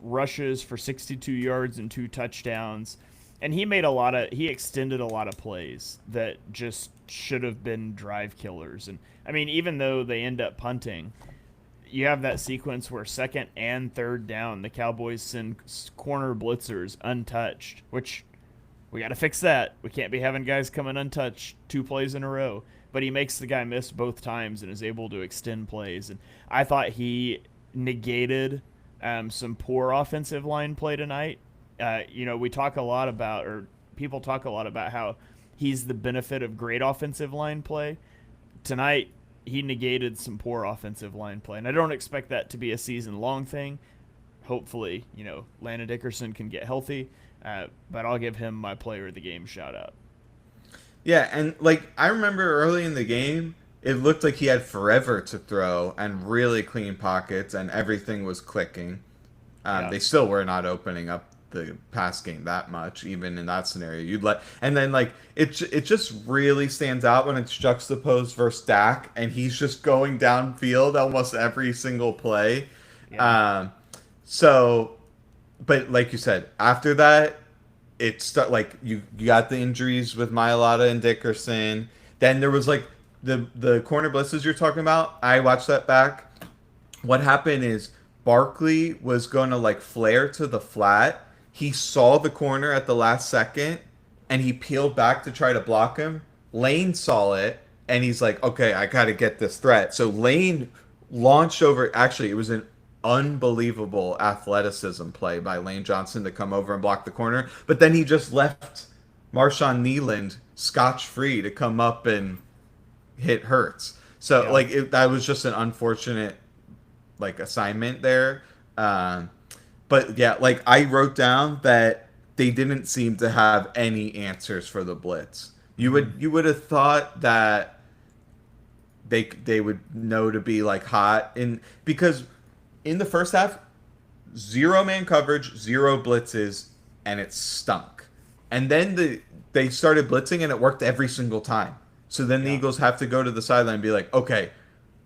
Rushes for 62 yards and 2 touchdowns, and he extended a lot of plays that just should have been drive killers. And I mean, even though they end up punting, you have that sequence where second and third down, the Cowboys send corner blitzers untouched, which we got to fix that. We can't be having guys coming untouched 2 plays in a row. But he makes the guy miss both times and is able to extend plays. And I thought he negated some poor offensive line play tonight. We talk a lot about, or people talk a lot about how he's the benefit of great offensive line play. Tonight, he negated some poor offensive line play. And I don't expect that to be a season long thing. Hopefully, Landon Dickerson can get healthy. But I'll give him my player of the game shout out. Yeah, and like I remember early in the game, it looked like he had forever to throw and really clean pockets, and everything was clicking. Yeah. They still were not opening up the pass game that much, even in that scenario. And then like it just really stands out when it's juxtaposed versus Dak, and he's just going downfield almost every single play. Yeah. Um, so, but like you said, after that, like you got the injuries with Mailata and Dickerson. Then there was like the corner blitzes you're talking about. I watched that back. What happened is Barkley was going to like flare to the flat. He saw the corner at the last second and he peeled back to try to block him. Lane saw it and he's like, okay, I got to get this threat. So Lane launched over. Actually, it was an unbelievable athleticism play by Lane Johnson to come over and block the corner. But then he just left Marshawn Kneeland scotch free to come up and hit Hurts. So Yeah. like that was just an unfortunate like assignment there. Um, but yeah, like I wrote down that they didn't seem to have any answers for the blitz. Hmm. You would have thought that they would know to be like hot in because in the first half, zero man coverage, zero blitzes, and it stunk. And then they started blitzing and it worked every single time. So then the Yeah. Eagles have to go to the sideline and be like, okay,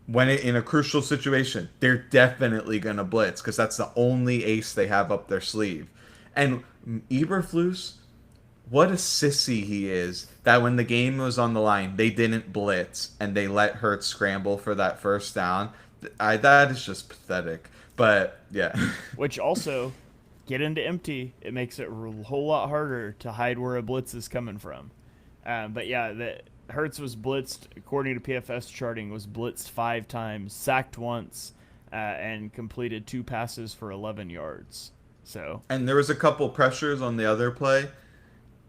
in a crucial situation, they're definitely gonna blitz because that's the only ace they have up their sleeve. And Eberflus, what a sissy he is that when the game was on the line, they didn't blitz and they let Hurts scramble for that first down. That is just pathetic. But yeah, Which also, get into empty. It makes it a whole lot harder to hide where a blitz is coming from. But yeah, the Hertz was blitzed according to PFS charting. Was blitzed 5 times, sacked once, and completed 2 passes for 11 yards. So and there was a couple pressures on the other play,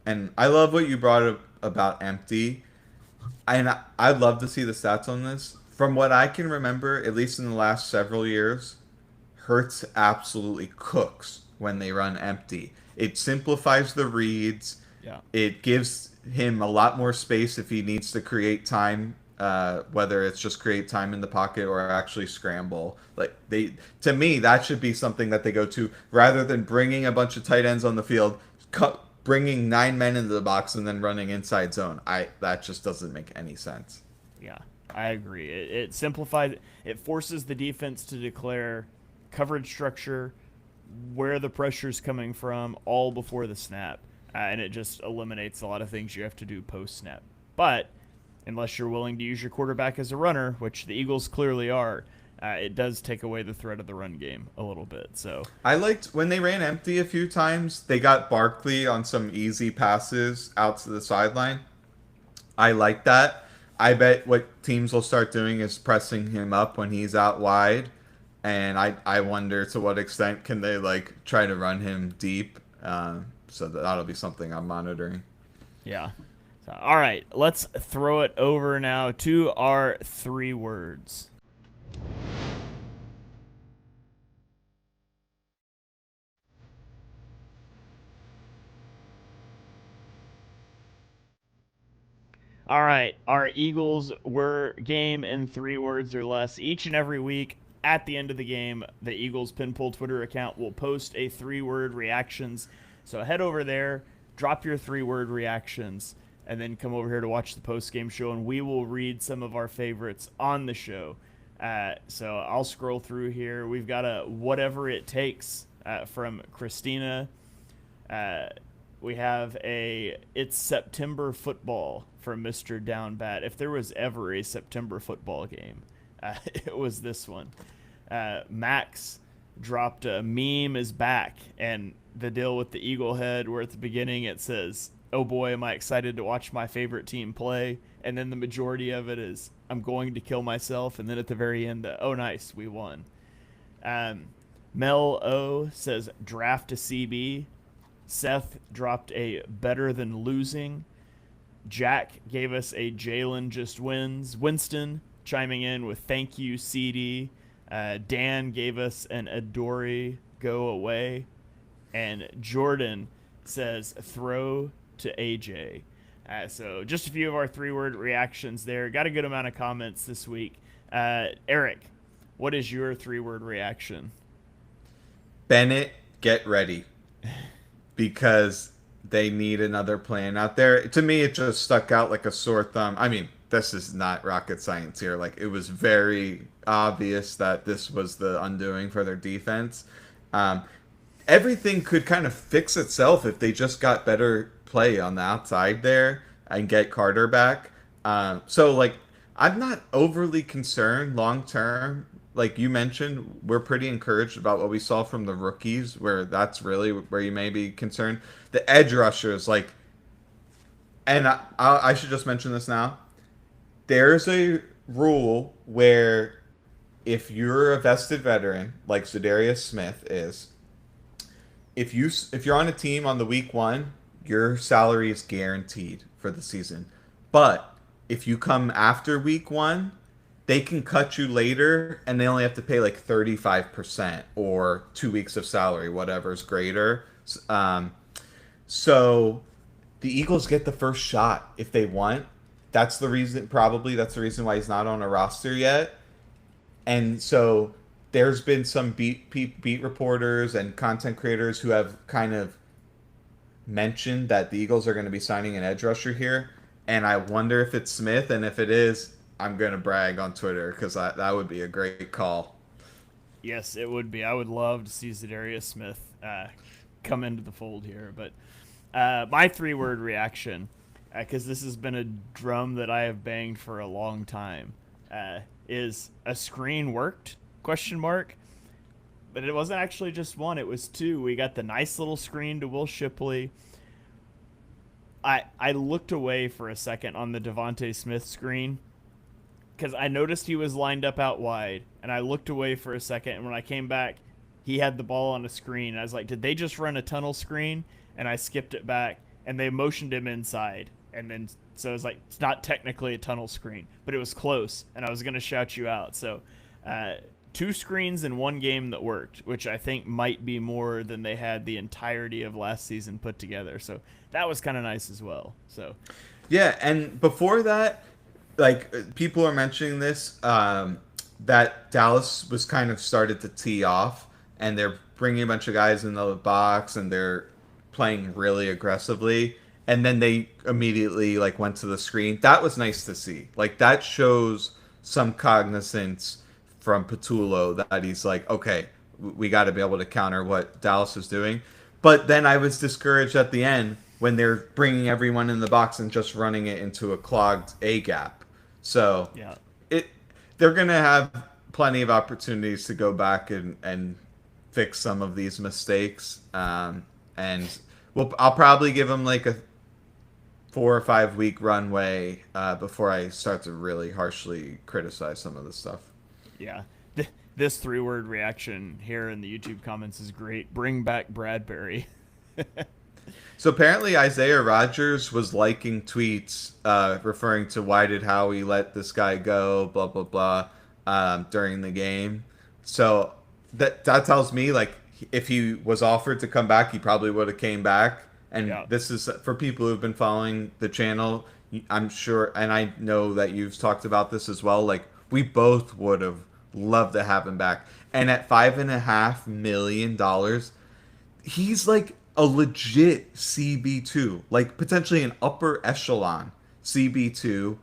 and I love what you brought up about empty. And I'd love to see the stats on this. From what I can remember, at least in the last several years, Hertz absolutely cooks when they run empty. It simplifies the reads. yeah, It gives him a lot more space if he needs to create time, whether it's just create time in the pocket or actually scramble. Like to me, that should be something that they go to rather than bringing a bunch of tight ends on the field, bringing 9 men into the box and then running inside zone. That just doesn't make any sense. yeah, I agree. It simplifies. It forces the defense to declare coverage structure, where the pressure's coming from, all before the snap, and it just eliminates a lot of things you have to do post snap. But unless you're willing to use your quarterback as a runner, which the Eagles clearly are, it does take away the threat of the run game a little bit. So I liked when they ran empty a few times. They got Barkley on some easy passes out to the sideline. I like that. I bet what teams will start doing is pressing him up when he's out wide, and I wonder to what extent can they like try to run him deep. So that'll be something I'm monitoring. yeah. So, all right, let's throw it over now to our 3 words. All right, our Eagles were game in 3 words or less each and every week. At the end of the game, the Eagles Pinpool Twitter account will post a 3 word reactions. So head over there, drop your 3 word reactions, and then come over here to watch the post game show, and we will read some of our favorites on the show. So I'll scroll through here. We've got a whatever it takes from Christina. Uh, we have a it's September football from Mr. Downbat. If there was ever a September football game, it was this one. Max dropped a meme is back, and the deal with the eagle head, where at the beginning it says, "Oh boy, am I excited to watch my favorite team play," and then the majority of it is, "I'm going to kill myself," and then at the very end, "Oh nice, we won." Um, Mel O says, "Draft a CB." Seth dropped a better than losing. Jack gave us a Jalen just wins. Winston chiming in with thank you, CD. Dan gave us an Adori go away. And Jordan says throw to AJ. So just a few of our 3 word reactions there. Got a good amount of comments this week. Eric, what is your 3 word reaction? Bennett, get ready because they need another plan out there. To me, it just stuck out like a sore thumb. I mean, this is not rocket science here. Like, it was very obvious that this was the undoing for their defense. Um, Everything could kind of fix itself if they just got better play on the outside there and get Carter back. So, like, I'm not overly concerned long term. Like you mentioned, we're pretty encouraged about what we saw from the rookies, where that's really where you may be concerned. The edge rushers, like, and I should just mention this now. There's a rule where if you're a vested veteran, like Zadarius Smith is, if you're on a team on the week one, your salary is guaranteed for the season. But if you come after week one, they can cut you later and they only have to pay like 35% or 2 weeks of salary, whatever's greater. Um, so the Eagles get the first shot if they want. That's the reason, probably, that's the reason why he's not on a roster yet. And so there's been some beat reporters and content creators who have kind of mentioned that the Eagles are going to be signing an edge rusher here. And I wonder if it's Smith. And if it is, I'm going to brag on Twitter because that would be a great call. Yes, it would be. I would love to see Zadarius Smith come into the fold here. But my three-word reaction, because this has been a drum that I have banged for a long time, is a screen worked? Question mark. But it wasn't actually just one; it was two. We got the nice little screen to Will Shipley. I looked away for a second on the Devontae Smith screen because I noticed he was lined up out wide, and I looked away for a second. And when I came back, he had the ball on a screen. I was like, "Did they just run a tunnel screen?" And I skipped it back, and they motioned him inside. And then so it was like it's not technically a tunnel screen, but it was close, and I was gonna shout you out. So. Two screens in one game that worked, which I think might be more than they had the entirety of last season put together. So that was kind of nice as well. So Yeah, and before that, like people are mentioning this, that Dallas was kind of started to tee off, and they're bringing a bunch of guys in the box, and they're playing really aggressively, and then they immediately like went to the screen. That was nice to see. Like that shows some cognizance from Patullo that he's like, okay, we got to be able to counter what Dallas is doing. But then I was discouraged at the end when they're bringing everyone in the box and just running it into a clogged A gap. So yeah, it they're gonna have plenty of opportunities to go back and fix some of these mistakes. And I'll probably give them like a 4 or 5 week runway before I start to really harshly criticize some of this stuff. yeah. This three-word reaction here in the YouTube comments is great. Bring back Bradbury. So apparently Isaiah Rogers was liking tweets referring to why did Howie let this guy go, blah blah blah, during the game. So that tells me like if he was offered to come back, he probably would have came back. And Yeah. this is for people who've been following the channel. I'm sure, and I know that you've talked about this as well. Like we both would have loved to have him back. And at $5.5 million, he's like a legit CB2, like potentially an upper echelon CB2.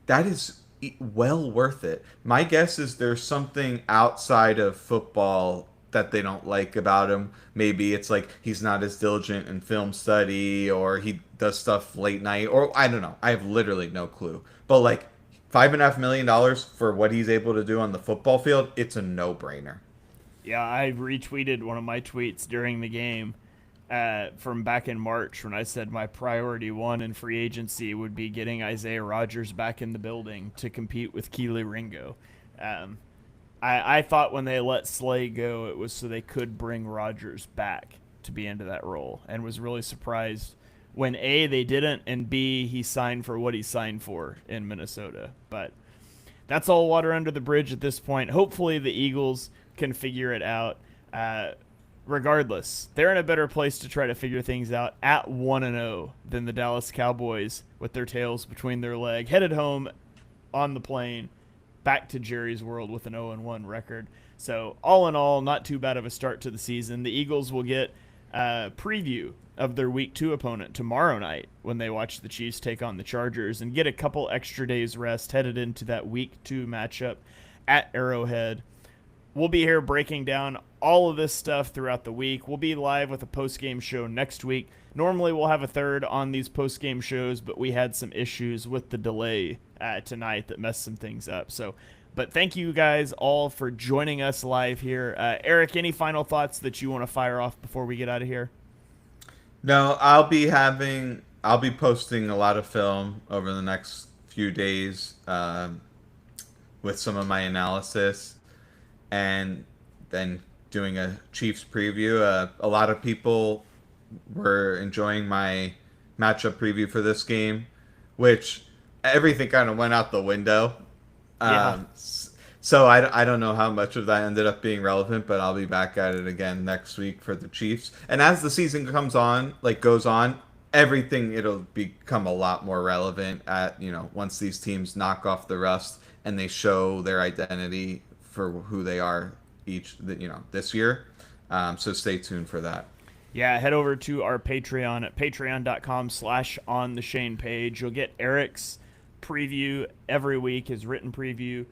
That is well worth it. My guess is there's something outside of football that they don't like about him. Maybe it's like he's not as diligent in film study, or he does stuff late night, or I don't know. I have literally no clue. But like $5.5 million for what he's able to do on the football field, it's a no-brainer. Yeah, I retweeted one of my tweets during the game from back in March when I said my priority one in free agency would be getting Isaiah Rogers back in the building to compete with Keely Ringo. I thought when they let Slay go, it was so they could bring Rogers back to be into that role, and was really surprised when A, they didn't, and B, he signed for what he signed for in Minnesota. But that's all water under the bridge at this point. Hopefully the Eagles can figure it out. Regardless, they're in a better place to try to figure things out at 1-0 than the Dallas Cowboys with their tails between their leg, headed home on the plane back to Jerry's World with an 0-1 record. So all in all, not too bad of a start to the season. The Eagles will get a preview of their Week 2 opponent tomorrow night when they watch the Chiefs take on the Chargers, and get a couple extra days rest headed into that Week 2 matchup at Arrowhead. We'll be here breaking down all of this stuff throughout the week. We'll be live with a post-game show next week. Normally we'll have a third on these post-game shows, but we had some issues with the delay tonight that messed some things up. But thank you guys all for joining us live here. Eric, any final thoughts that you want to fire off before we get out of here? No, I'll be posting a lot of film over the next few days with some of my analysis, and then doing a Chiefs preview. A lot of people were enjoying my matchup preview for this game, which everything kind of went out the window Yeah. So I don't know how much of that ended up being relevant, but I'll be back at it again next week for the Chiefs. And as the season comes on, like goes on, everything it'll become a lot more relevant at, once these teams knock off the rust and they show their identity for who they are this year. So stay tuned for that. Yeah, head over to our Patreon at patreon.com/on the Shane page. You'll get Eric's preview every week, his written preview.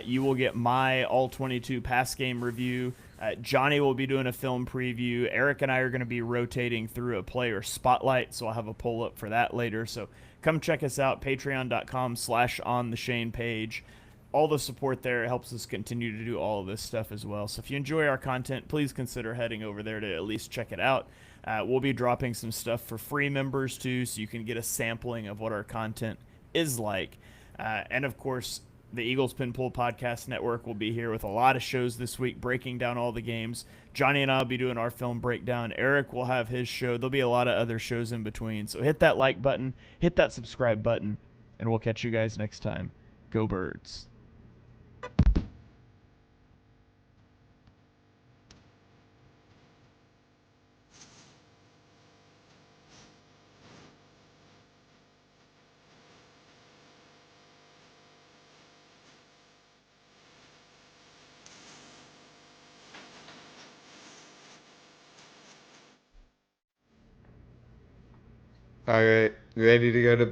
You will get my all 22 pass game review. Johnny will be doing a film preview. Eric and I are going to be rotating through a player spotlight, so I'll have a poll up for that later. So come check us out, patreon.com/on the Shane page. All the support there helps us continue to do all of this stuff as well. So if you enjoy our content, please consider heading over there to at least check it out. We'll be dropping some stuff for free members too, so you can get a sampling of what our content is like. And of course, the Eagles Pin Pull Podcast Network will be here with a lot of shows this week, breaking down all the games. Johnny and I will be doing our film breakdown. Eric will have his show. There'll be a lot of other shows in between. So hit that like button, hit that subscribe button, and we'll catch you guys next time. Go Birds. All right, ready to go to